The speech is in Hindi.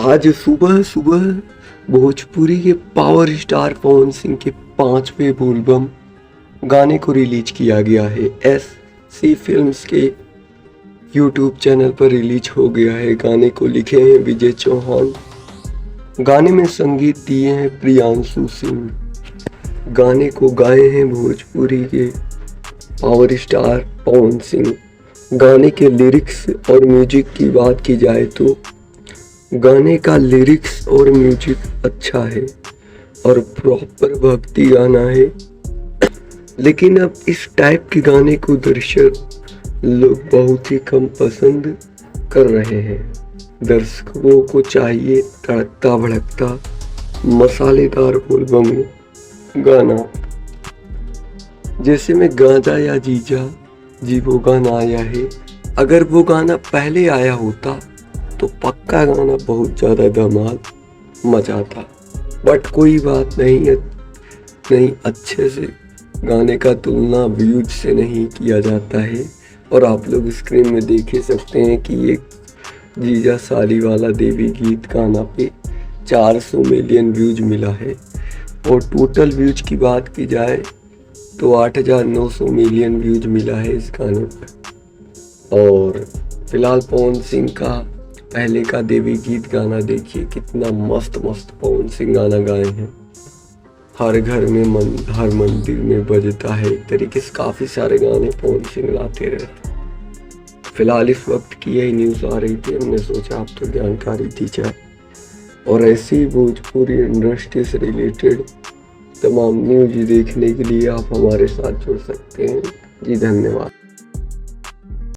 आज सुबह सुबह भोजपुरी के पावर स्टार पवन सिंह के 5वें एल्बम गाने को रिलीज किया गया है। SC फिल्म्स के यूट्यूब चैनल पर रिलीज हो गया है। गाने को लिखे हैं विजय चौहान, गाने में संगीत दिए हैं प्रियांशु सिंह, गाने को गाए हैं भोजपुरी के पावर स्टार पवन सिंह। गाने के लिरिक्स और म्यूजिक की बात की जाए तो गाने का लिरिक्स और म्यूजिक अच्छा है और प्रॉपर भक्ति गाना है, लेकिन अब इस टाइप के गाने को दर्शक लोग बहुत ही कम पसंद कर रहे हैं। दर्शकों को चाहिए तड़कता भड़कता मसालेदार एल्बम गाना, जैसे में गाजा या जीजा जी वो गाना आया है। अगर वो गाना पहले आया होता तो पक्का गाना बहुत ज़्यादा धमाल मचाता, बट कोई बात नहीं, अच्छे से गाने का तुलना व्यूज से नहीं किया जाता है। और आप लोग स्क्रीन में देख ही सकते हैं कि एक जीजा साली वाला देवी गीत गाना पे 400 मिलियन व्यूज मिला है और टोटल व्यूज की बात की जाए तो 8,900 मिलियन व्यूज मिला है इस गाने पर। और फिलहाल पवन सिंह का पहले का देवी गीत गाना देखिए, कितना मस्त पवन सिंह गाना गाए हैं। हर घर में हर मंदिर में बजता है, एक तरीके से काफ़ी सारे गाने पवन सिंह गाते रहते। फिलहाल इस वक्त की यही न्यूज़ आ रही थी, हमने सोचा आप तो जानकारी दी जाए। और ऐसी ही भोजपुरी इंडस्ट्री से रिलेटेड तमाम न्यूज़ देखने के लिए आप हमारे साथ जुड़ सकते हैं। जी धन्यवाद।